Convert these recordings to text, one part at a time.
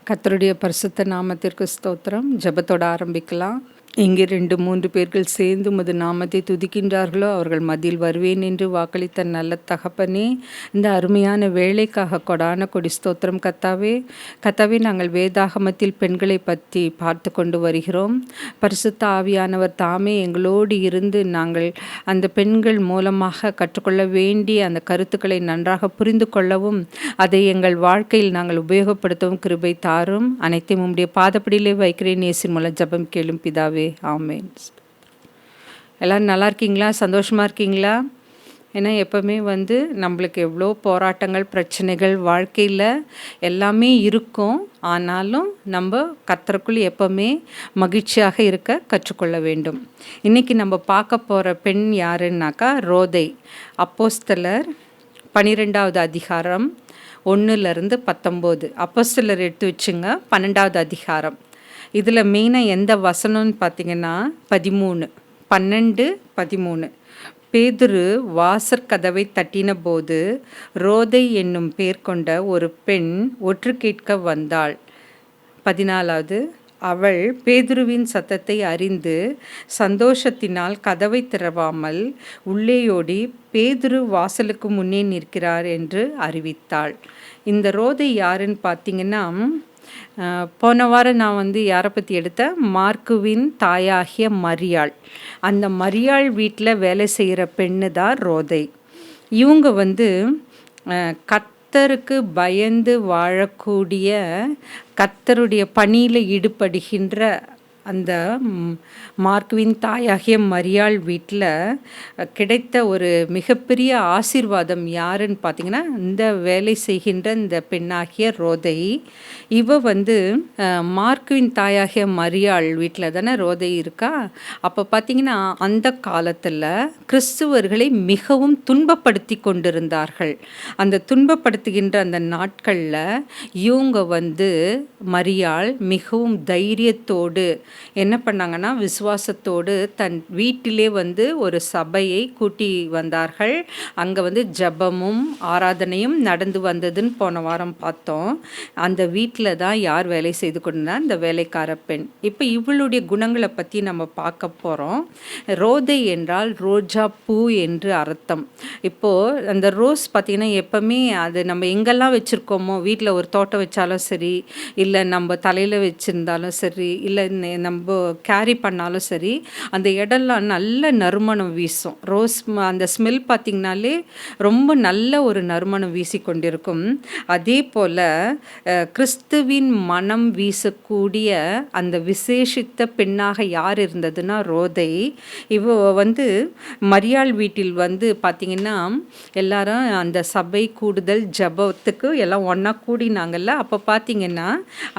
கர்த்தருடைய பரிசுத்த நாமத்திற்கு ஸ்தோத்திரம். ஜெபத்தோட ஆரம்பிக்கலாம். எங்கே 2-3 பேர்கள் சேர்ந்து உமது நாமத்தை துதிக்கின்றார்களோ அவர்கள் மத்தியில் வருவேன் என்று வாக்களித்த நல்ல தகப்பனே, இந்த அருமையான வேலைக்காக கொடான கொடி ஸ்தோத்திரம் கர்த்தாவே. கர்த்தாவே, நாங்கள் வேதாகமத்தில் பெண்களை பற்றி பார்த்து கொண்டு வருகிறோம். பரிசுத்த ஆவியானவர் தாமே எங்களோடு இருந்து நாங்கள் அந்த பெண்கள் மூலமாக கற்றுக்கொள்ள வேண்டிய அந்த கருத்துக்களை நன்றாக புரிந்து கொள்ளவும் அதை எங்கள் வாழ்க்கையில் நாங்கள் உபயோகப்படுத்தவும் கிருபை தாரும். அனைத்தையும் உம்முடைய பாதப்படியிலே வைக்கிறேன் இயேசுவின் மூலம் ஜெபம் கேளும் பிதாவே, ஆமென். எல்லோரும் நல்லா இருக்கீங்களா? சந்தோஷமாக இருக்கீங்களா? ஏன்னா எப்போவுமே நம்மளுக்கு எவ்வளோ போராட்டங்கள், பிரச்சனைகள் வாழ்க்கையில் எல்லாமே இருக்கும். ஆனாலும் நம்ம கர்த்தருக்குள் எப்போவுமே மகிழ்ச்சியாக இருக்க கற்றுக்கொள்ள வேண்டும். இன்றைக்கி நம்ம பார்க்க போகிற பெண் யாருன்னாக்கா ரோதை. அப்போஸ்தலர் 12வது அதிகாரம் 1-19. அப்போஸ்தலர் எடுத்து வச்சுங்க. 12வது அதிகாரம். இதில் மெயினாக எந்த வசனம்னு பார்த்தீங்கன்னா 12-13. பேதுரு வாசற்கதவை தட்டின போது ரோதை என்னும் பேர் கொண்ட ஒரு பெண் ஒற்று கேட்க வந்தாள். 14வது. அவள் பேதுருவின் சத்தத்தை அறிந்து சந்தோஷத்தினால் கதவை திறவாமல் உள்ளேயோடி பேதுரு வாசலுக்கு முன்னே நிற்கிறார் என்று அறிவித்தாள். இந்த ரோதை யாருன்னு பார்த்தீங்கன்னா, போன வாரம் நான் யாரை பற்றி எடுத்தேன்? மார்க்குவின் தாயாகிய மரியாள். அந்த மரியாள் வீட்டில் வேலை செய்கிற பெண்ணு தான் ரோதை. இவங்க கர்த்தருக்கு பயந்து வாழக்கூடிய, கர்த்தருடைய பணியில் ஈடுபடுகின்ற அந்த மார்க்குவின் தாயாகிய மரியாள் வீட்டில் கிடைத்த ஒரு மிகப்பெரிய ஆசீர்வாதம் யாருன்னு பார்த்தீங்கன்னா, இந்த வேலை செய்கின்ற இந்த பெண்ணாகிய ரோதை. இவ மார்க்குவின் தாயாகிய மரியாள் வீட்டில் தானே ரோதை இருக்கா. அப்போ பார்த்தீங்கன்னா, அந்த காலத்தில் கிறிஸ்துவர்களை மிகவும் துன்பப்படுத்தி கொண்டிருந்தார்கள். அந்த துன்பப்படுத்துகின்ற அந்த நாட்களில் இவங்க மரியாள் மிகவும் தைரியத்தோடு என்ன பண்ணாங்கன்னா, விசுவாசத்தோடு தன் வீட்டிலே ஒரு சபையை கூட்டி வந்தார்கள். அங்கே ஜெபமும் ஆராதனையும் நடந்து வந்ததுன்னு போன வாரம் பார்த்தோம். அந்த வீட்டில் தான் யார் வேலை செய்து கொண்டா? இந்த வேலைக்கார பெண். இப்போ இவளுடைய குணங்களை பற்றி நம்ம பார்க்க போகிறோம். ரோதை என்றால் ரோஜா பூ என்று அர்த்தம். இப்போது அந்த ரோஸ் பார்த்திங்கன்னா, எப்போவுமே அது நம்ம எங்கெல்லாம் வச்சுருக்கோமோ, வீட்டில் ஒரு தோட்டம் வச்சாலும் சரி, இல்லை நம்ம தலையில் வச்சுருந்தாலும் சரி, இல்லை நம்ம கேரி பண்ணாலும் சரி, அந்த இடம்லாம் நல்ல நறுமணம் வீசும். ரோஸ் அந்த ஸ்மெல் பார்த்திங்கனாலே ரொம்ப நல்ல ஒரு நறுமணம் வீசி கொண்டிருக்கும். அதே போல் கிறிஸ்துவின் மனம் வீசக்கூடிய அந்த விசேஷித்த பெண்ணாக யார் இருந்ததுன்னா ரோதை. இவ மரியாள் வீட்டில் பார்த்திங்கன்னா, எல்லாரும் அந்த சபை கூடுதல் ஜபத்துக்கு எல்லாம் ஒன்றா கூடினாங்கல்ல. அப்போ பார்த்திங்கன்னா,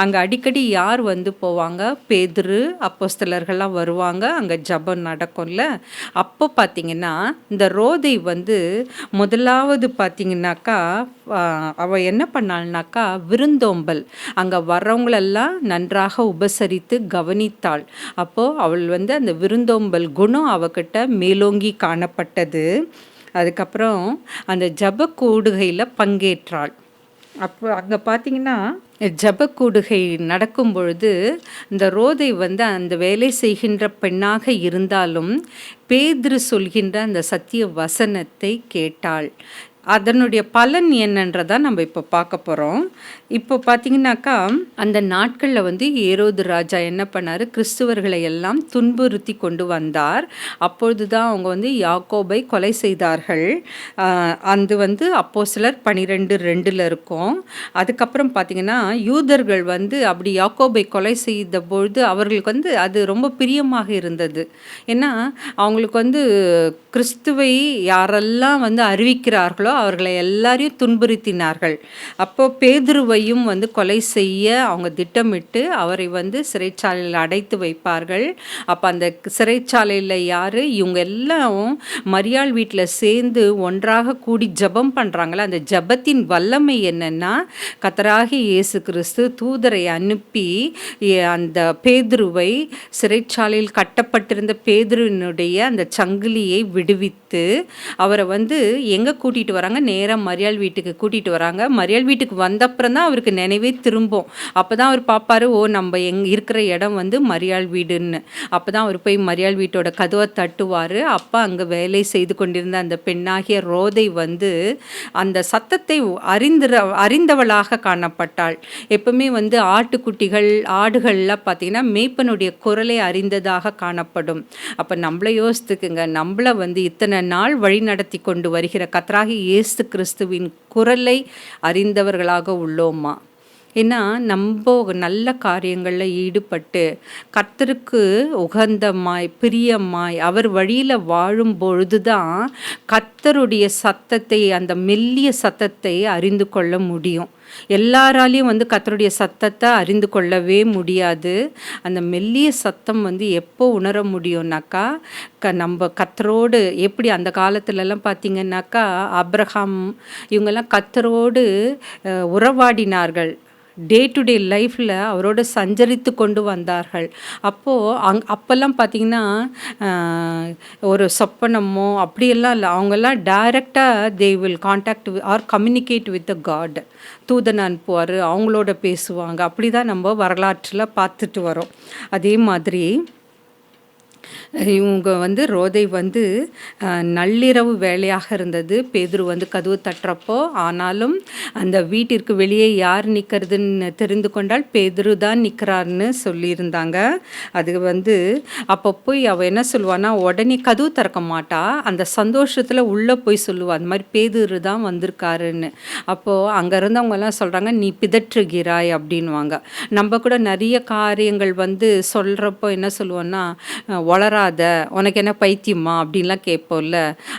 அங்கே அடிக்கடி யார் போவாங்க? பேதுரு, அப்போஸ்தலர்கள்லாம் வருவாங்க. அங்கே ஜபம் நடக்கும்ல. அப்போ பார்த்திங்கன்னா, இந்த ரோதை முதலாவது பார்த்திங்கனாக்கா, அவள் என்ன பண்ணாள்னாக்கா, விருந்தோம்பல் அங்கே வர்றவங்களெல்லாம் நன்றாக உபசரித்து கவனித்தாள். அப்போது அவள் அந்த விருந்தோம்பல் குணம் அவகிட்ட மேலோங்கி காணப்பட்டது. அதுக்கப்புறம் அந்த ஜப கூடுகையில் பங்கேற்றாள். அப்போ அங்கே பார்த்திங்கன்னா, ஜபக்கூடுகை நடக்கும் பொழுது இந்த ரோதை அந்த வேலை செய்கின்ற பெண்ணாக இருந்தாலும் பேதுரு சொல்கின்ற அந்த சத்திய வசனத்தை கேட்டாள். அதனுடைய பலன் என்னன்றதான் நம்ம இப்போ பார்க்க போகிறோம். இப்போ பார்த்திங்கனாக்கா, அந்த நாட்களில் ஏரோது ராஜா என்ன பண்ணார்? கிறிஸ்துவர்களை எல்லாம் துன்புறுத்தி கொண்டு வந்தார். அப்பொழுது தான் அவங்க யாக்கோபை கொலை செய்தார்கள். அது அப்போஸ்தலர் 12:2 இருக்கும். அதுக்கப்புறம் பார்த்திங்கன்னா, யூதர்கள் அப்படி யாக்கோபை கொலை செய்த பொழுது அவர்களுக்கு அது ரொம்ப பிரியமாக இருந்தது. ஏன்னா அவங்களுக்கு கிறிஸ்துவை யாரெல்லாம் அறிவிக்கிறார்களோ அவர்களை எல்லாரையும் துன்புறுத்தினார்கள். அப்போ பேதுருவையும் கொலை செய்ய அவங்க திட்டமிட்டு அவரை சிறைச்சாலையில் அடைத்து வைப்பார்கள். அப்போ அந்த சிறைச்சாலையில் யார்? இவங்க எல்லாம் மரியாள் வீட்டில் சேர்ந்து ஒன்றாக கூடி ஜபம் பண்ணுறாங்களா. அந்த ஜபத்தின் வல்லமை என்னென்னா, கர்த்தராகிய இயேசு கிறிஸ்து தூதரை அனுப்பி அந்த பேதுருவை, சிறைச்சாலையில் கட்டப்பட்டிருந்த பேதுருவினுடைய அந்த சங்கிலியை விடுவித்து அவரை எங்கே கூட்டிகிட்டு வராங்க. நேரா மரியாள் வீட்டுக்கு கூட்டிட்டு வராங்க. மரியாள் வீட்டுக்கு வந்தப்புறம் தான் அவருக்கு நினைவே திரும்பும். அப்பதான் அவர் பார்ப்பாரு, ஓ! நம்ம இருக்கிற இடம் வந்து மரியாள் வீடுன்னு. அப்பதான் அவர் போய் மரியாள் வீட்டோட கதவ தட்டுவாரு. அப்ப அங்க வேலை செய்து கொண்டிருந்த அந்த பெண்ணாகிய ரோதை வந்து அந்த சத்தத்தை அறிந்தவளாக காணப்பட்டாள். எப்பவுமே வந்து ஆட்டுக்குட்டிகள், ஆடுகள்லாம் பார்த்தீங்கன்னா, மேய்ப்பனுடைய குரலை அறிந்ததாக காணப்படும். அப்ப நம்மள யோசித்துக்குங்க. நம்மள வந்து இத்தனை நாள் வழிநடத்தி கொண்டு வருகிற கர்த்தராகிய இயேசு கிறிஸ்துவின் குரலை அறிந்தவர்களாக உள்ளோமா? ஏன்னா நம்ப நல்ல காரியங்களில் ஈடுபட்டு கர்த்தருக்கு உகந்தமாய் பிரியமாய் அவர் வழியில் வாழும் பொழுது தான் கர்த்தருடைய சத்தத்தை, அந்த மெல்லிய சத்தத்தை அறிந்து கொள்ள முடியும். எல்லாராலையும் வந்து கர்த்தருடைய சத்தத்தை அறிந்து கொள்ளவே முடியாது. அந்த மெல்லிய சத்தம் வந்து எப்போ உணர முடியும்னாக்கா, நம்ம கர்த்தரோடு எப்படி அந்த காலத்துலலாம் பார்த்தீங்கன்னாக்கா, ஆபிரகாம் இவங்கெல்லாம் கர்த்தரோடு உறவாடினார்கள். டே டு டே லைஃப்பில் அவரோட சஞ்சரித்து கொண்டு வந்தார்கள். அப்போது அப்போல்லாம் பார்த்திங்கன்னா, ஒரு சொப்பனமோ அப்படியெல்லாம் இல்லை. அவங்கெல்லாம் டைரெக்டாக they will contact or communicate with the God. தூதன் அனுப்புவார், அவங்களோட பேசுவாங்க. அப்படி தான் நம்ம வரலாற்றில் பார்த்துட்டு வரோம். அதே மாதிரி இவங்க வந்து ரோதை வந்து நள்ளிரவு வேலையாக இருந்தது. பேதுரு வந்து கதவு தட்டுறப்போ, ஆனாலும் அந்த வீட்டிற்கு வெளியே யார் நிற்கிறதுன்னு தெரிந்து கொண்டால் பேதுரு தான் நிற்கிறாருன்னு சொல்லியிருந்தாங்க. அது வந்து அப்போ போய் அவள் என்ன சொல்லுவான்னா, உடனே கதவு திறக்க மாட்டா, அந்த சந்தோஷத்தில் உள்ளே போய் சொல்லுவாள், அந்த மாதிரி பேதுரு தான் வந்திருக்காருன்னு. அப்போது அங்கே இருந்தவங்கெல்லாம் சொல்கிறாங்க, நீ பிதற்றுகிறாய் அப்படின்வாங்க. நம்ம கூட நிறைய காரியங்கள் வந்து சொல்கிறப்போ என்ன சொல்லுவோன்னா, வளராத, உனக்கு என்ன பைத்தியமா அப்படின்லாம் கேட்போம்ல.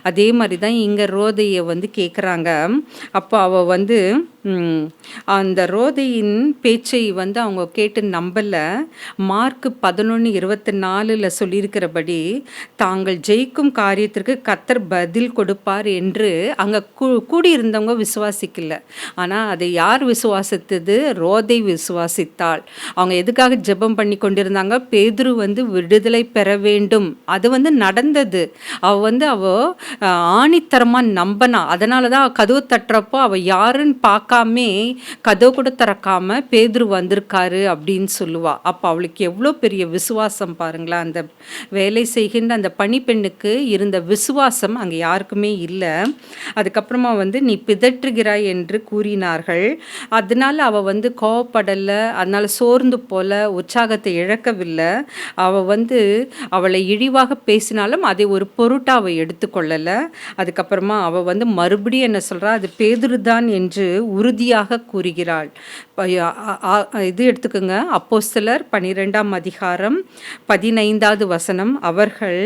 அதே மாதிரி தான் இங்கே ரோதையை வந்து கேட்குறாங்க. அப்போ அவள் வந்து அந்த ரோதையின் பேச்சை வந்து அவங்க கேட்டு நம்பலை. மார்க் 11:24 சொல்லியிருக்கிறபடி தாங்கள் ஜெயிக்கும் காரியத்திற்கு கர்த்தர் பதில் கொடுப்பார் என்று அங்கே கூடியிருந்தவங்க விசுவாசிக்கல. ஆனால் அதை யார் விசுவாசித்தது? ரோதை விசுவாசித்தாள். அவங்க எதுக்காக ஜெபம் பண்ணி கொண்டிருந்தாங்க? பேதுரு வந்து விடுதலை பெற வேண்டும். அது வந்து நடந்தது. அவ ஆணித்தரமாக நம்பினா. அதனால தான் கதவு தட்டுறப்போ அவள் யாருன்னு பார்க்காமே, கதவு கூட திறக்காம பேதுரு வந்திருக்காரு அப்படின்னு சொல்லுவா. அப்போ அவளுக்கு எவ்வளோ பெரிய விசுவாசம் பாருங்களா! அந்த வேலை செய்கின்ற அந்த பணிப்பெண்ணுக்கு இருந்த விசுவாசம் அங்கே யாருக்குமே இல்லை. அதுக்கப்புறமா வந்து நீ பிதற்றுகிறாய் என்று கூறினார்கள். அதனால அவள் வந்து கோவப்படலை, அதனால சோர்ந்து போல, உற்சாகத்தை இழக்கவில்லை. அவள் வந்து அவளை இழிவாக பேசினாலும் அதை ஒரு பொருட்டாக அவள் எடுத்துக்கொள்ளலை. அதுக்கப்புறமா அவள் வந்து மறுபடியும் என்ன சொல்கிறா, அது பேதுரு தான் என்று உறுதியாக கூறுகிறாள். இது எடுத்துக்கோங்க, அப்போஸ்தலர் 12ஆம் அதிகாரம் 15வது வசனம். அவர்கள்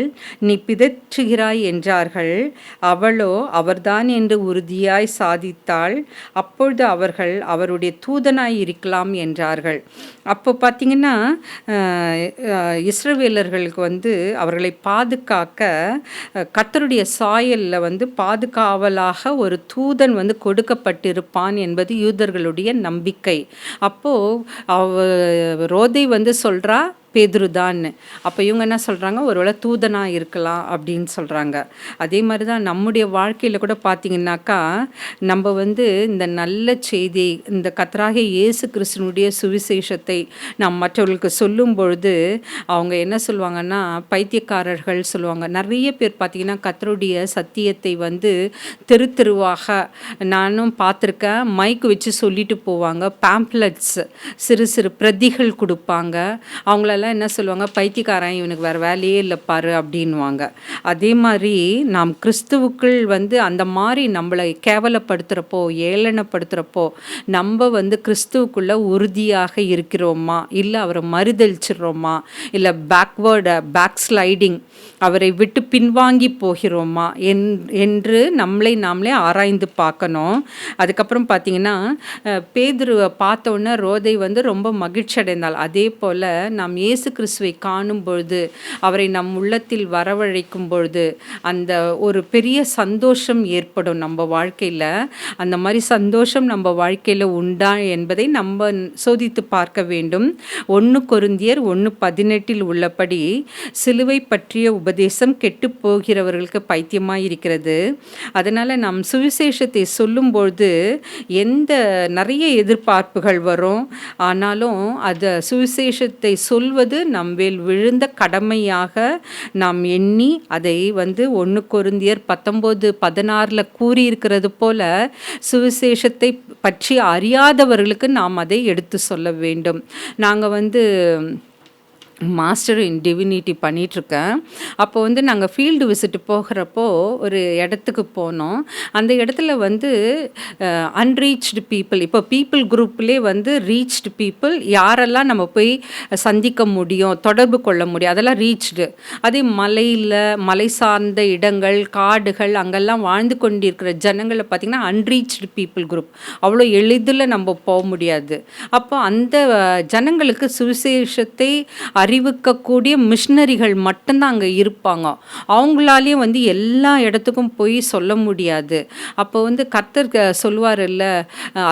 நீ பிதற்றுகிறாய் என்றார்கள், அவளோ அவர்தான் என்று உறுதியாய் சாதித்தாள். அப்பொழுது அவர்கள் அவருடைய தூதனாய் இருக்கலாம் என்றார்கள். அப்போ பார்த்தீங்கன்னா, இஸ்ரவேலர்களுக்கு வந்து அவர்களை பாதுகாக்க கர்த்தருடைய சாயலில் வந்து பாதுகாவலாக ஒரு தூதன் வந்து கொடுக்கப்பட்டிருப்பான் என்பது யூதர்களுடைய நம்பிக்கை. அப்போது ரோதை வந்து சொல்கிறா பேதுரு தான்னு. அப்போ இவங்க என்ன சொல்கிறாங்க, ஒருவேளை தூதனாக இருக்கலாம் அப்படின்னு சொல்கிறாங்க. அதே மாதிரி தான் நம்முடைய வாழ்க்கையில் கூட பார்த்திங்கனாக்கா, நம்ம வந்து இந்த நல்ல செய்தி, இந்த கர்த்தராகிய இயேசு கிறிஸ்துவினுடைய சுவிசேஷத்தை நாம் மற்றவர்களுக்கு சொல்லும் பொழுது அவங்க என்ன சொல்லுவாங்கன்னா, பைத்தியக்காரர்கள் சொல்லுவாங்க. நிறைய பேர் பார்த்திங்கன்னா கர்த்தருடைய சத்தியத்தை வந்து தெரு தெருவாக நானும் பார்த்துருக்கேன், மைக்கு வச்சு சொல்லிட்டு போவாங்க. பேம்ப்ளெட்ஸ், சிறு சிறு பிரதிகள் கொடுப்பாங்க. அவங்களெல்லாம் என்ன சொல்லுவாங்க, பைத்தியக்காரன், இவனுக்கு வேறு வேலையே இல்லை பாரு அப்படின்வாங்க. அதே மாதிரி நாம் கிறிஸ்துவுக்குள் வந்து அந்த மாதிரி நம்மளை கேவலப்படுத்துகிறப்போ, ஏளனப்படுத்துகிறப்போ நம்ம வந்து கிறிஸ்துவுக்குள்ளே உறுதியாக இருக்கிறோமா, இல்லை அவரை மறுதளிச்சிடுறோமா, இல்லை பேக் ஸ்லைடிங், அவரை விட்டு பின்வாங்கி போகிறோமா என்று நாமளே ஆராய்ந்து பார்க்கணும். அதுக்கப்புறம் பார்த்தீங்கன்னா, பேதுருவை பார்த்தோன்னே ரோதை வந்து ரொம்ப மகிழ்ச்சி அடைந்தாள். அதே போல் நாம் இயேசு கிறிஸ்துவை காணும் பொழுது, அவரை நம் உள்ளத்தில் வரவழைக்கும் பொழுது, அந்த ஒரு பெரிய சந்தோஷம் ஏற்படும் நம்ம வாழ்க்கையில. அந்த மாரி சந்தோஷம் நம்ம வாழ்க்கையில உண்டா என்பதை நம்ம சோதித்து பார்க்க வேண்டும். 1 கொரிந்தியர் 1:18 உள்ளபடி, சிலுவை பற்றிய உபதேசம் கெட்டுப் போகிறவர்களுக்கு பைத்தியமாயிருக்கிறது. அதனால நாம் சுவிசேஷத்தை சொல்லும்பொழுது நிறைய எதிர்பார்ப்புகள் வரும். ஆனாலும் சுவிசேஷத்தை சொல்வது நம்மேல் விழுந்த கடமையாக நாம் எண்ணி அதை 1 கொரிந்தியர் 19:16 கூறியிருக்கிறது போல, சுவிசேஷத்தை பற்றி அறியாதவர்களுக்கு நாம் அதை எடுத்து சொல்ல வேண்டும். நாங்கள் மாஸ்டர் இன் டிவினிட்டி பண்ணிகிட்ருக்கேன். அப்போ நாங்கள் ஃபீல்டு விசிட் போகிறப்போ ஒரு இடத்துக்கு போனோம். அந்த இடத்துல அன்ரீச்டு பீப்புள், இப்போ பீப்புள் குரூப்லேயே ரீச்டு பீப்புள் யாரெல்லாம் நம்ம போய் சந்திக்க முடியும், தொடர்பு கொள்ள முடியும், அதெல்லாம் ரீச்டு. அதே மலை சார்ந்த இடங்கள், காடுகள், அங்கெல்லாம் வாழ்ந்து கொண்டிருக்கிற ஜனங்களை பார்த்திங்கன்னா அன்ரீச்டு பீப்புள் குரூப், அவ்வளோ எளிதில் நம்ம போக முடியாது. அப்போ அந்த ஜனங்களுக்கு சுவிசேஷத்தை அறிவிக்கக்கூடிய மிஷினரிகள் மட்டும்தான் அங்கே இருப்பாங்க. அவங்களாலேயும் எல்லா இடத்துக்கும் போய் சொல்ல முடியாது. அப்போ கர்த்தர் சொல்வார் இல்லை,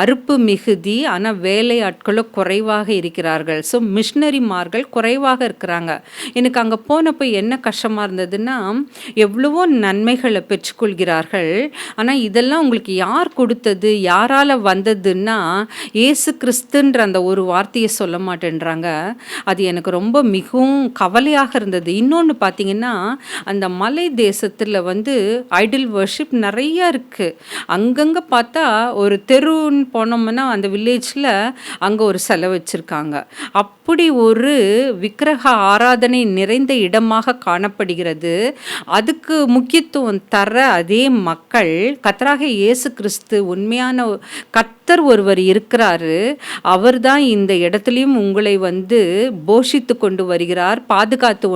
அறுப்பு மிகுதி ஆனால் வேலை ஆட்களும் குறைவாக இருக்கிறார்கள். ஸோ மிஷினரிமார்கள் குறைவாக இருக்கிறாங்க. எனக்கு அங்கே போனப்போ என்ன கஷ்டமாக இருந்ததுன்னா, எவ்வளவோ நன்மைகளை பெற்றுக்கொள்கிறார்கள். ஆனால் இதெல்லாம் உங்களுக்கு யார் கொடுத்தது, யாரால் வந்ததுன்னா இயேசு கிறிஸ்துன்ற அந்த ஒரு வார்த்தையை சொல்ல மாட்டேன்றாங்க. அது எனக்கு ரொம்ப மிகவும் கவலையாக இருந்தது. இன்னொன்று பார்த்தீங்கன்னா, அந்த மலை தேசத்தில் ஐடல் வர்ஷிப் நிறையா இருக்குது. அங்கங்கே பார்த்தா ஒரு தெருன்னு போனோம்னா அந்த வில்லேஜில் அங்கே ஒரு சிலை வச்சுருக்காங்க. அப்படி ஒரு விக்கிரக ஆராதனை நிறைந்த இடமாக காணப்படுகிறது. அதுக்கு முக்கியத்துவம் தர அதே மக்கள், கர்த்தராக இயேசு கிறிஸ்து உண்மையான கர்த்தர் ஒருவர் இருக்கிறாரு, அவர் தான் இந்த இடத்துலையும் உங்களை போஷித்து கொண்டு வருகிறார், பாதுகாத்து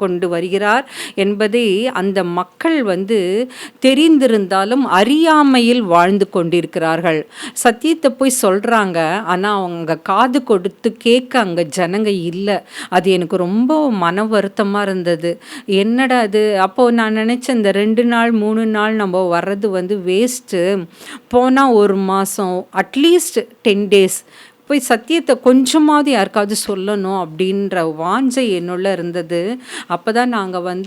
கொண்டு வருகிறார் என்பதை அந்த மக்கள் தெரிந்திருந்தாலும் அறியாமையில் வாழ்ந்து கொண்டிருக்கிறார்கள். சத்தியத்தை போய் சொல்கிறாங்க, ஆனால் அவங்க காது கொடுத்து கேட்க அங்கே ஜனங்க இல்லை. அது எனக்கு ரொம்ப மன வருத்தமாக இருந்தது. என்னடா அது. அப்போது நான் நினச்சேன், இந்த 2 நாள் 3 நாள் நம்ம வர்றது வேஸ்ட்டு. போனால் 1 மாதம், அட்லீஸ்ட் 10 days போய் சத்தியத்தை கொஞ்சமாவது யாருக்காவது சொல்லணும் அப்படின்ற வாஞ்சை என்னுள்ள இருந்தது. அப்போ தான் நாங்கள்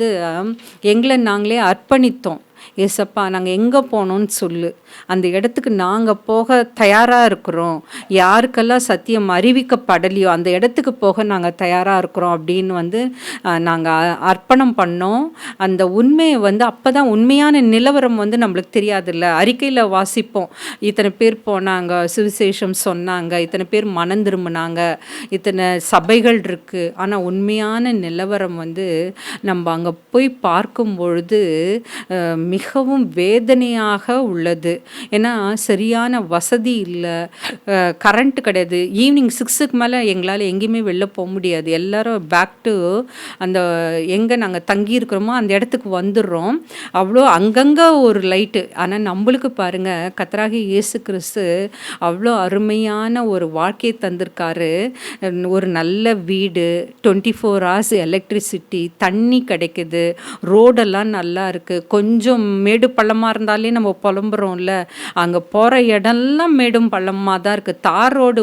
எங்களை நாங்களே அர்ப்பணித்தோம். ஏசப்பா, நாங்கள் எங்கே போனோன்னு சொல்லு, அந்த இடத்துக்கு நாங்கள் போக தயாராக இருக்கிறோம், யாருக்கெல்லாம் சத்தியம் அறிவிக்கப்படலையோ அந்த இடத்துக்கு போக நாங்கள் தயாராக இருக்கிறோம் அப்படின்னு நாங்கள் அர்ப்பணம் பண்ணோம். அந்த உண்மையை அப்போ தான் உண்மையான நிலவரம் நம்மளுக்கு தெரியாதுல்ல. அறிக்கையில் வாசிப்போம், இத்தனை பேர் போனாங்க, சுவிசேஷம் சொன்னாங்க, இத்தனை பேர் மனம் திரும்பினாங்க, இத்தனை சபைகள் இருக்குது. ஆனால் உண்மையான நிலவரம் நம்ம அங்கே போய் பார்க்கும் பொழுது மிகவும் வேதனையாக உள்ளது. ஏன்னா சரியான வசதி இல்லை, கரண்ட் கிடையாது. ஈவினிங் 6க்கு மேலே எங்களால் எங்கேயுமே வெளில போக முடியாது. எல்லோரும் பேக் டு அந்த எங்கே நாங்கள் தங்கியிருக்கிறோமோ அந்த இடத்துக்கு வந்துடுறோம். அவ்வளோ அங்கங்கே ஒரு லைட்டு. ஆனால் நம்மளுக்கு பாருங்கள், கர்த்தராகிய இயேசு கிறிஸ்து அவ்வளோ அருமையான ஒரு வாழ்க்கையை தந்திருக்காரு. ஒரு நல்ல வீடு, 24 hours எலக்ட்ரிசிட்டி, தண்ணி கிடைக்குது, ரோடெல்லாம் நல்லா இருக்குது. கொஞ்சம் மேடு பள்ளமாக இருந்தாலே நம்ம புலம்புறோம்ல, அங்கே போகிற இடம்லாம் மேடும் பள்ளமாக தான் இருக்குது. தார் ரோடு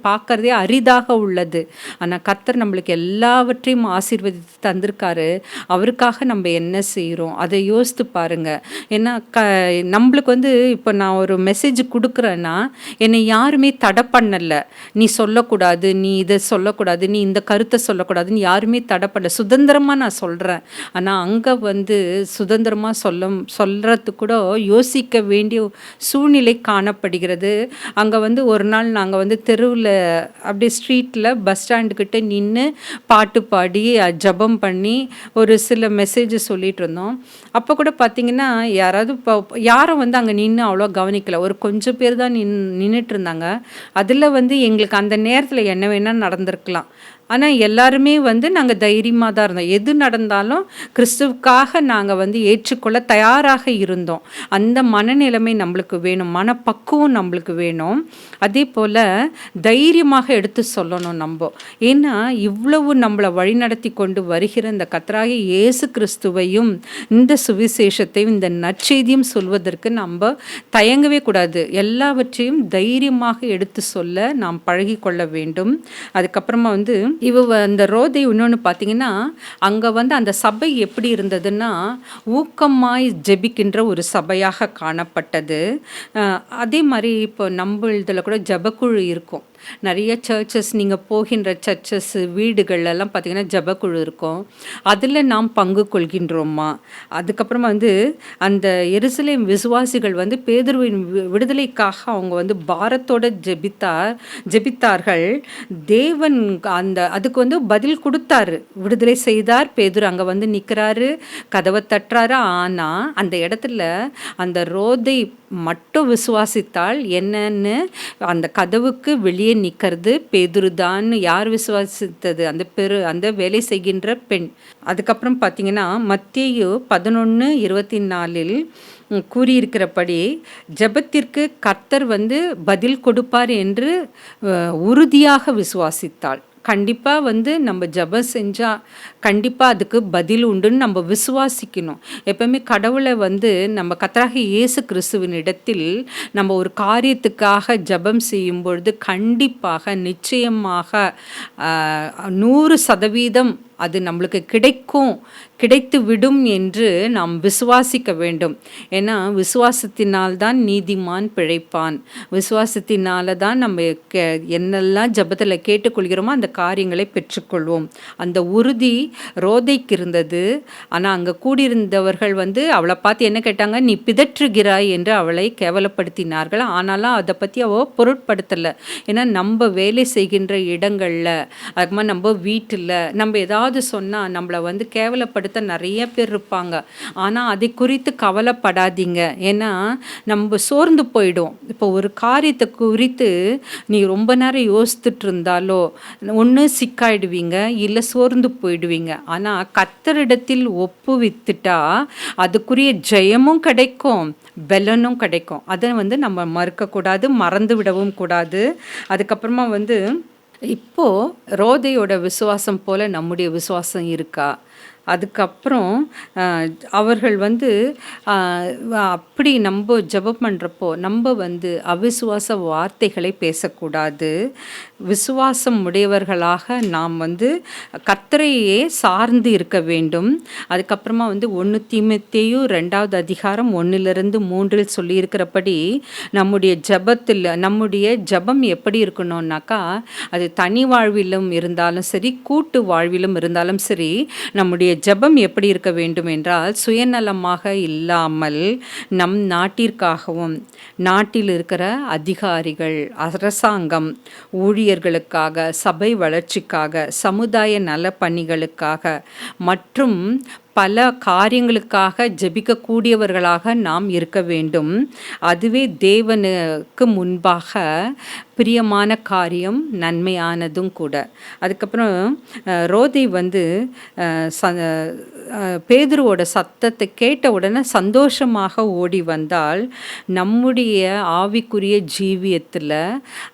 பார்க்குறதே அரிதாக உள்ளது. ஆனால் கர்த்தர் நம்மளுக்கு எல்லாவற்றையும் ஆசீர்வதித்து தந்திருக்காரு. அவருக்காக நம்ம என்ன செய்கிறோம் அதை யோசித்து பாருங்கள். ஏன்னா நம்மளுக்கு இப்போ நான் ஒரு மெசேஜ் கொடுக்குறேன்னா என்னை யாருமே தடை பண்ணலை, நீ சொல்லக்கூடாது, நீ இதை சொல்லக்கூடாது, நீ இந்த கருத்தை சொல்லக்கூடாதுன்னு யாருமே தடை பண்ணல. சுதந்திரமாக நான் சொல்கிறேன். ஆனால் அங்கே சுதந்திரமாக சொல்கிறதுக்கு கூட யோசிக்க வேண்டிய சூழ்நிலை காணப்படுகிறது. அங்கே ஒரு நாள் நாங்கள் தெருவில் அப்படியே ஸ்ட்ரீட்டில் பஸ் ஸ்டாண்டுக்கிட்ட நின்று பாட்டு பாடி ஜபம் பண்ணி ஒரு சில மெசேஜ் சொல்லிகிட்டு இருந்தோம். அப்போ கூட பார்த்திங்கன்னா யாரும் அங்கே நின்று அவ்வளோ கவனிக்கலை. ஒரு கொஞ்சம் பேர் தான் நின்றுட்டு இருந்தாங்க. அதில் எங்களுக்கு அந்த நேரத்தில் என்ன வேணால் நடந்திருக்கலாம். ஆனால் எல்லாருமே வந்து நாங்கள் தைரியமாக தான் இருந்தோம். எது நடந்தாலும் கிறிஸ்துவுக்காக நாங்கள் வந்து ஏற்றுக்கொள்ள தயாராக இருந்தோம். அந்த மனநிலைமை நம்மளுக்கு வேணும், மனப்பக்குவம் நம்மளுக்கு வேணும். அதே போல் தைரியமாக எடுத்து சொல்லணும் நம்ம. ஏன்னா இவ்வளவு நம்மளை வழிநடத்தி கொண்டு வருகிற இந்த கர்த்தராகிய இயேசு கிறிஸ்துவையும் இந்த சுவிசேஷத்தையும் இந்த நற்செய்தியும் சொல்வதற்கு நம்ம தயங்கவே கூடாது. எல்லாவற்றையும் தைரியமாக எடுத்து சொல்ல நாம் பழகி கொள்ள வேண்டும். அதுக்கப்புறமா வந்து அந்த ரோதை இன்னொன்று பார்த்தீங்கன்னா, அங்கே வந்து அந்த சபை எப்படி இருந்ததுன்னா ஊக்கமாய் ஜெபிக்கின்ற ஒரு சபையாக காணப்பட்டது. அதே மாதிரி இப்போ நம்ம இதில் கூட ஜெபக்குழு இருக்கும். நிறைய சர்ச்சஸ், நீங்கள் போகின்ற சர்ச்சஸ் வீடுகள்லாம் பார்த்திங்கன்னா ஜெபக்குழு இருக்கும். அதில் நாம் பங்கு கொள்கின்றோமா? அதுக்கப்புறமா வந்து அந்த எருசலேம் விசுவாசிகள் வந்து பேதுருவின் விடுதலைக்காக அவங்க வந்து பாரத்தோடு ஜெபித்தார்கள். தேவன் அதுக்கு வந்து பதில் கொடுத்தாரு, விடுதலை செய்தார். பேதுரு அங்கே வந்து நிற்கிறாரு, கதவை தட்டுறாரு. ஆனால் அந்த இடத்துல அந்த ரோதை மட்டும் விசுவாசித்தால் என்னன்னு அந்த கதவுக்கு வெளியே நிற்கிறது பேதுருதான்னு யார் விசுவாசித்தது? அந்த வேலை செய்கின்ற பெண். அதுக்கப்புறம் பார்த்தீங்கன்னா மத்தேயு 11:24 கூறியிருக்கிறபடி ஜெபத்திற்கு கர்த்தர் வந்து பதில் கொடுப்பார் என்று உறுதியாக விசுவாசித்தாள். கண்டிப்பாக வந்து நம்ம ஜெபம் செஞ்சால் கண்டிப்பாக அதுக்கு பதில் உண்டுன்னு நம்ம விசுவாசிக்கணும். எப்பவுமே கடவுளை வந்து நம்ம கர்த்தராகிய இயேசு கிறிஸ்துவின் இடத்தில் நம்ம ஒரு காரியத்துக்காக ஜெபம் செய்யும் பொழுது கண்டிப்பாக நிச்சயமாக 100% அது நம்மளுக்கு கிடைத்து விடும் என்று நாம் விசுவாசிக்க வேண்டும். ஏன்னா விசுவாசத்தினால்தான் நீதிமான் பிழைப்பான். விசுவாசத்தினால தான் நம்ம என்னெல்லாம் ஜெபத்தில் கேட்டுக்கொள்கிறோமோ அந்த காரியங்களை பெற்றுக்கொள்வோம். அந்த உறுதி ரோதைக்கு இருந்தது. ஆனால் அங்கே கூடியிருந்தவர்கள் வந்து அவளை பார்த்து என்ன கேட்டாங்க? நீ பிதற்றுகிறாய் என்று அவளை கேவலப்படுத்தினார்கள். ஆனாலும் அதை பற்றி அவள் பொருட்படுத்தலை. ஏன்னா நம்ம வேலை செய்கின்ற இடங்களில், அதுக்குமா நம்ம வீட்டில் நம்ம ஏதாவது சொன்னால் நம்மளை வந்து கேவலப்படுத்த நிறைய பேர் இருப்பாங்க. ஆனால் அதை குறித்து கவலைப்படாதீங்க. ஏன்னா நம்ம சோர்ந்து போயிடும். இப்போ ஒரு காரியத்தை குறித்து நீ ரொம்ப நேரம் யோசித்துட்டு இருந்தாலோ ஒன்று சிக்காயிடுவீங்க, இல்லை சோர்ந்து போயிடுவீங்க. ஆனால் கர்த்தரிடத்தில் ஒப்புவித்துட்டா அதுக்குரிய ஜெயமும் கிடைக்கும், பலனும் கிடைக்கும். அதை வந்து நம்ம மறுக்கக்கூடாது, மறந்து விடவும் கூடாது. அதுக்கப்புறமா வந்து இப்போது ரோதையோட விசுவாசம் போல் நம்முடைய விசுவாசம் இருக்கா? அதுக்கப்புறம் அவர்கள் வந்து அப்படி நம்ம ஜெபம் பண்ணுறப்போ நம்ம வந்து அவிசுவாச வார்த்தைகளை பேசக்கூடாது. விசுவாசம் உடையவர்களாக நாம் வந்து கர்த்தரையே சார்ந்து இருக்க வேண்டும். அதுக்கப்புறமா வந்து 1 தீமோத்தேயு 2:1-3 சொல்லியிருக்கிறபடி நம்முடைய ஜெபம் எப்படி இருக்கணும்னாக்கா, அது தனி வாழ்விலும் இருந்தாலும் சரி, கூட்டு வாழ்விலும் இருந்தாலும் சரி, நம்முடைய ஜெபம் எப்படி இருக்க வேண்டும் என்றால் சுயநலமாக இல்லாமல் நம் நாட்டிற்காகவும், நாட்டில் இருக்கிற அதிகாரிகள், அரசாங்கம், ஊழியர்களுக்காக, சபை வளர்ச்சிக்காக, சமுதாய நல பணிகளுக்காக மற்றும் பல காரியங்களுக்காக ஜெபிக்கக்கூடியவர்களாக நாம் இருக்க வேண்டும். அதுவே தேவனுக்கு முன்பாக பிரியமான காரியம், நன்மையானதும் கூட. அதுக்கப்புறம் ரோதை வந்து பேதுருவோட சத்தத்தை கேட்ட உடனே சந்தோஷமாக ஓடி வந்தால் நம்முடைய ஆவிக்குரிய ஜீவியத்தில்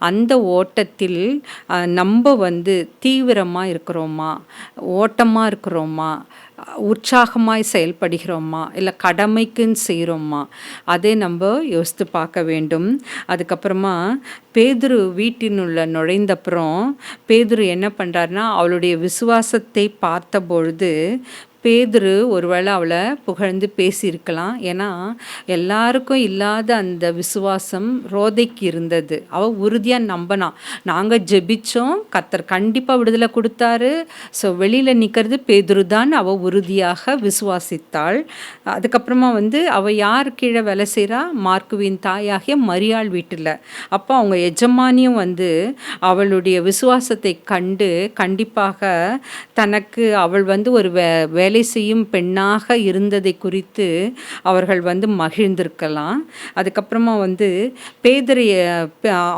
அந்த ஓட்டத்தில் நம்ம வந்து தீவிரமாக இருக்கிறோமா, ஓட்டமாக இருக்கிறோமா, உற்சாகமாய் செயல்படுகிறோமா, இல்லை கடமைக்குன்னு செய்கிறோமா, அதை நம்ம யோசித்து பார்க்க வேண்டும். அதுக்கப்புறமா பேதுரு வீட்டினுள்ள நுழைந்தப்புறம் பேதுரு என்ன பண்ணுறாருனா, அவளுடைய விசுவாசத்தை பார்த்தபொழுது பேதுரு ஒருவேளை அவளை புகழ்ந்து பேசியிருக்கலாம். ஏன்னா எல்லாருக்கும் இல்லாத அந்த விசுவாசம் ரோதைக்கு இருந்தது. அவள் உறுதியாக நம்பினான். நாங்கள் ஜெபிச்சோம், கர்த்தர் கண்டிப்பாக விடுதலை கொடுத்தாரு, ஸோ வெளியில் நிற்கிறது பேதுரு தான் அவள் உறுதியாக விசுவாசித்தாள். அதுக்கப்புறமா வந்து அவள் யார் கீழே வேலை செய்கிறா? மார்க்குவின் தாயாகிய மரியாள் வீட்டில். அப்போ அவங்க எஜமானியும் வந்து அவளுடைய விசுவாசத்தை கண்டு கண்டிப்பாக தனக்கு அவள் வந்து ஒரு வேலை வேலை செய்யும் பெண்ணாக இருந்ததை குறித்து அவர்கள் வந்து மகிழ்ந்திருக்கலாம். அதுக்கப்புறமா வந்து பேதுரு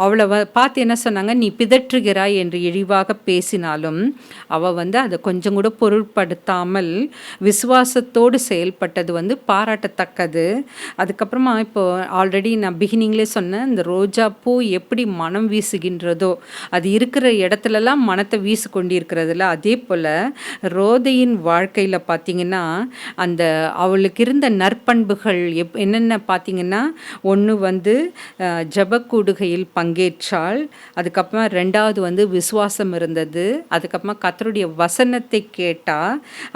அவளை பார்த்து என்ன சொன்னாங்க, நீ பிதற்றுகிறாய் என்று இழிவாக பேசினாலும் அவள் வந்து அதை கொஞ்சம் கூட பொருட்படுத்தாமல் விசுவாசத்தோடு செயல்பட்டது வந்து பாராட்டத்தக்கது. அதுக்கப்புறமா இப்போ ஆல்ரெடி நான் பிகினிங்லேயே சொன்னேன், இந்த ரோஜா பூ எப்படி மனம் வீசுகின்றதோ அது இருக்கிற இடத்துலலாம் மனத்தை வீசு கொண்டிருக்கிறதுல, அதே போல் ரோதையின் வாழ்க்கையில் பார்த்திங்கன்னா அந்த அவளுக்கு இருந்த நற்பண்புகள் என்னென்ன பார்த்திங்கன்னா, ஒன்று வந்து ஜபக்கூடுகையில் பங்கேற்றாள். அதுக்கப்புறமா ரெண்டாவது வந்து விசுவாசம் இருந்தது. அதுக்கப்புறமா கர்த்தருடைய வசனத்தை கேட்டா.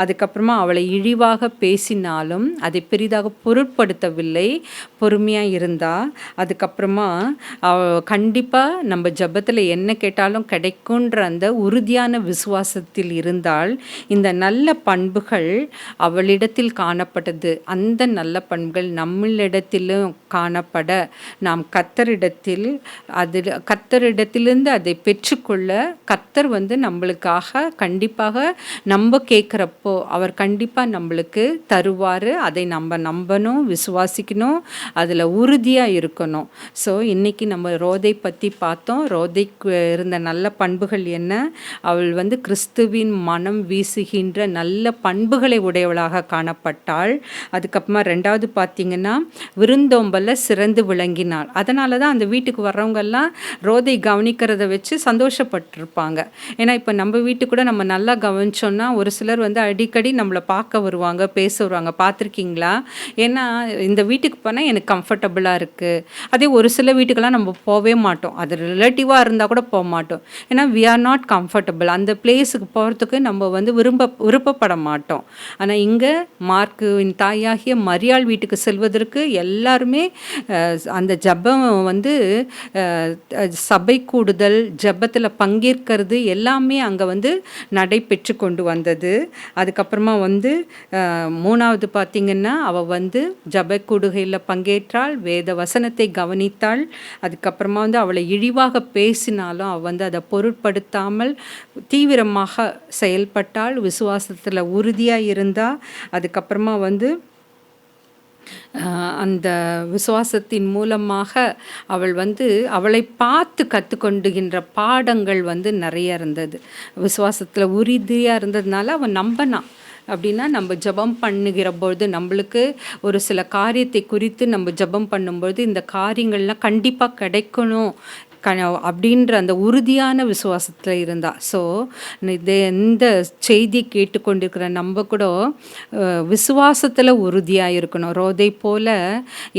அதுக்கப்புறமா அவளை இழிவாக பேசினாலும் அதை பெரிதாக பொருட்படுத்தவில்லை, பொறுமையாக இருந்தா. அதுக்கப்புறமா கண்டிப்பாக நம்ம ஜபத்தில் என்ன கேட்டாலும் கிடைக்குன்ற அந்த உறுதியான விசுவாசத்தில் இருந்தால் இந்த நல்ல பண்புகள் அவளிடத்தில் காணப்பட்டது. அந்த நல்ல பண்புகள் நம்மளிடத்திலும் காணப்பட நாம் கர்த்தரிடத்தில் கர்த்தரிடத்திலிருந்து அதை பெற்றுக்கொள்ள கர்த்தர் வந்து நம்மளுக்காக கண்டிப்பாக நம்ம கேட்குறப்போ அவர் கண்டிப்பாக நம்மளுக்கு தருவார். அதை நம்ம நம்பணும், விசுவாசிக்கணும், அதில் உறுதியாக இருக்கணும். ஸோ இன்றைக்கி நம்ம ரோதை பற்றி பார்த்தோம். ரோதைக்கு இருந்த நல்ல பண்புகள் என்ன? அவள் வந்து கிறிஸ்துவின் மனம் வீசுகின்ற நல்ல பண்புகளை உடையவளாக காணப்பட்டாள். அதுக்கப்புறமா ரெண்டாவது பார்த்திங்கன்னா விருந்தோம்பலில் சிறந்து விளங்கினாள். அதனால தான் அந்த வீட்டுக்கு வர்றவங்கெல்லாம் ரோதை கவனிக்கிறத வச்சு சந்தோஷப்பட்டிருப்பாங்க. ஏன்னா இப்போ நம்ம வீட்டுக்கு கூட நம்ம நல்லா கவனிச்சோன்னா ஒரு சிலர் வந்து அடிக்கடி நம்மளை பார்க்க வருவாங்க, பேச வருவாங்க. பார்த்துருக்கீங்களா? ஏன்னா இந்த வீட்டுக்கு போனால் எனக்கு கம்ஃபர்டபுளாக இருக்குது. அதே ஒரு சில வீட்டுக்கெல்லாம் நம்ம போகவே மாட்டோம். அது ரிலேட்டிவாக இருந்தால் கூட போக மாட்டோம். ஏன்னா வி ஆர் நாட் கம்ஃபர்டபுள். அந்த பிளேஸுக்கு போகிறதுக்கு நம்ம வந்து விருப்பப்பட மாட்டோம். ஆனால் இங்கே மார்க்குவின் தாயாகிய மரியாள் வீட்டுக்கு செல்வதற்கு எல்லாருமே அந்த ஜபம் வந்து சபை கூடுதல், ஜபத்தில் பங்கேற்கிறது எல்லாமே அங்கே வந்து நடைபெற்று கொண்டு வந்தது. அதுக்கப்புறமா வந்து மூணாவது பார்த்திங்கன்னா அவள் வந்து ஜப கூடுகையில் பங்கேற்றாள், வேத வசனத்தை கவனித்தாள். அதுக்கப்புறமா வந்து அவளை இழிவாக பேசினாலும் அவள் வந்து அதை பொருட்படுத்தாமல் தீவிரமாக செயல்பட்டாள், விசுவாசத்தில் உறுதியாக இருந்தாள். அதுக்கப்புறமா வந்து அந்த விசுவாசத்தின் மூலமாக அவள் வந்து அவளை பார்த்து கற்றுக்கொண்டுகின்ற பாடங்கள் வந்து நிறைய இருந்தது. விசுவாசத்தில் உறுதியாக இருந்ததுனால அவன் நம்பினான். அப்படின்னா நம்ம ஜபம் பண்ணுகிற பொழுது நம்மளுக்கு ஒரு சில காரியத்தை குறித்து நம்ம ஜபம் பண்ணும்பொழுது இந்த காரியங்கள்லாம் கண்டிப்பாக கிடைக்கணும் அப்படின்ற அந்த உறுதியான விசுவாசத்தில் இருந்தா. ஸோ இந்த செய்தி கேட்டுக்கொண்டிருக்கிற நம்ம கூட விசுவாசத்தில் உறுதியாக இருக்கணும். ரோதை போல்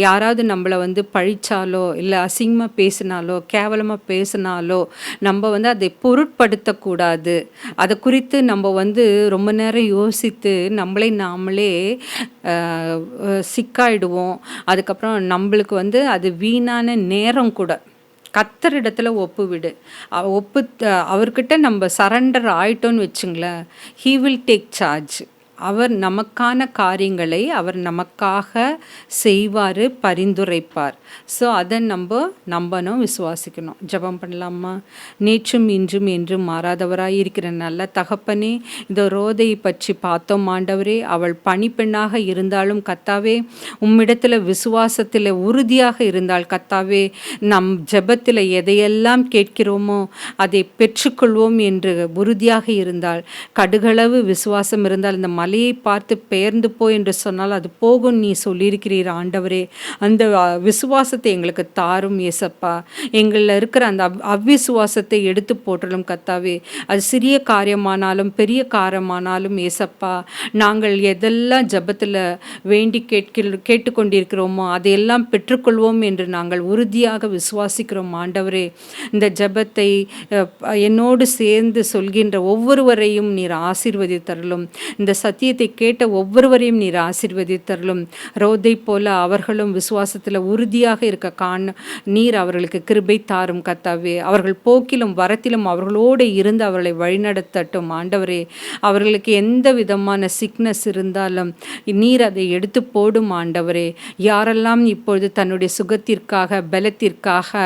யாராவது நம்மளை வந்து பழிச்சாலோ இல்லை அசிங்கமாக பேசினாலோ கேவலமாக பேசினாலோ நம்ம வந்து அதை பொருட்படுத்தக்கூடாது. அதை குறித்து நம்ம வந்து ரொம்ப நேரம் யோசித்து நாமளே சிக்காயிடுவோம். அதுக்கப்புறம் நம்மளுக்கு வந்து அது வீணான நேரம் கூட. கர்த்தரிடத்துல ஒப்புவிடு. அவர்கிட்ட நம்ம சரண்டர் ஆயிட்டோன்னு வச்சுங்களேன், ஹீ வில் டேக் சார்ஜ். அவர் நமக்கான காரியங்களை அவர் நமக்காக செய்வார், பரிந்துரைப்பார். ஸோ அதை நம்பணும், விசுவாசிக்கணும். ஜெபம் பண்ணலாமா? நேற்றும் இன்றும் என்றும் மாறாதவராய் இருக்கிற நல்ல தகப்பனே, இந்த ரோதையை பற்றி பார்த்தோம் ஆண்டவரே. அவள் பணிப்பெண்ணாக இருந்தாலும் கர்த்தாவே உம்மிடத்தில் விசுவாசத்தில் உறுதியாக இருந்தால் கர்த்தாவே, நம் ஜெபத்தில் எதையெல்லாம் கேட்கிறோமோ அதை பெற்றுக்கொள்வோம் என்று உறுதியாக இருந்தால், கடுகளவு விசுவாசம் இருந்தால் இந்த மலையை பார்த்து பெயர்ந்து போ என்று சொன்னால் அது போகும் நீ சொல்லியிருக்கிறீர் ஆண்டவரே. அந்த விசுவாசத்தை எங்களுக்கு தாரும் ஏசப்பா. எங்களில் இருக்கிற அந்த அவ்விசுவாசத்தை எடுத்து போற்றலும் கர்த்தாவே. அது சிறிய காரியமானாலும் பெரிய காரியமானாலும் ஏசப்பா, நாங்கள் எதெல்லாம் ஜபத்தில் வேண்டி கேட்டுக்கொண்டிருக்கிறோமோ அதையெல்லாம் பெற்றுக்கொள்வோம் என்று நாங்கள் உறுதியாக விசுவாசிக்கிறோம் ஆண்டவரே. இந்த ஜபத்தை என்னோடு சேர்ந்து சொல்கின்ற ஒவ்வொருவரையும் நீர் ஆசீர்வதித்தருளும். இந்த சத்தியத்தை கேட்ட ஒவ்வொருவரையும் நீர் ஆசீர்வதித்தருளும். ரோதை போல அவர்களும் விசுவாசத்தில் உறுதியாக இருக்க நீர் அவர்களுக்கு கிருபை தாரும் கர்த்தாவே. அவர்கள் போக்கிலும் வரத்திலும் அவர்களோடு இருந்து அவர்களை வழிநடத்தட்டும் ஆண்டவரே. அவர்களுக்கு எந்த விதமான சிக்னஸ் இருந்தாலும் நீர் அதை எடுத்து போடும் ஆண்டவரே. யாரெல்லாம் இப்பொழுது தன்னுடைய சுகத்திற்காக பலத்திற்காக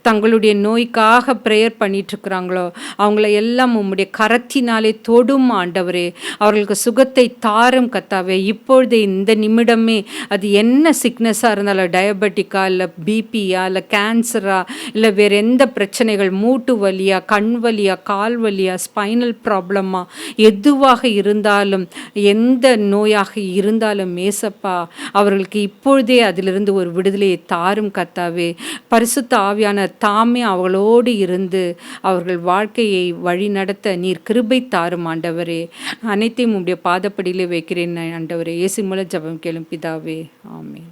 தங்களுடைய நோய்க்காக ப்ரேயர் பண்ணிட்டு இருக்கிறாங்களோ அவங்கள எல்லாம் உம்முடைய கரத்தினாலே தொடும் ஆண்டவரே. அவர்களுக்கு சுகத்தை சுகத்தை தாரும் கத்தாவே. இப்பொழுதே இந்த நிமிடமே அது என்ன சிக்னஸாக இருந்தாலும், டயபெட்டிக்கா இல்லை பிபியா இல்லை கேன்சரா இல்லை வேறு எந்த பிரச்சனைகள், மூட்டு வலியா கண் வலியா கால் வலியா ஸ்பைனல் ப்ராப்ளமா எதுவாக இருந்தாலும், எந்த நோயாக இருந்தாலும் ஏசப்பா அவர்களுக்கு இப்பொழுதே அதிலிருந்து ஒரு விடுதலையை தாரும் கத்தாவே. பரிசுத்த ஆவியான தாமே அவர்களோடு இருந்து அவர்கள் வாழ்க்கையை வழி நடத்த நீர் கிருபை தாரும் ஆண்டவரே. அனைத்தையும் உம்முடைய பாதப்படியிலே வைக்கிறேன் ஆண்டவரே. இயேசு மூலம் ஜெபம் கேளும் பிதாவே. ஆமென்.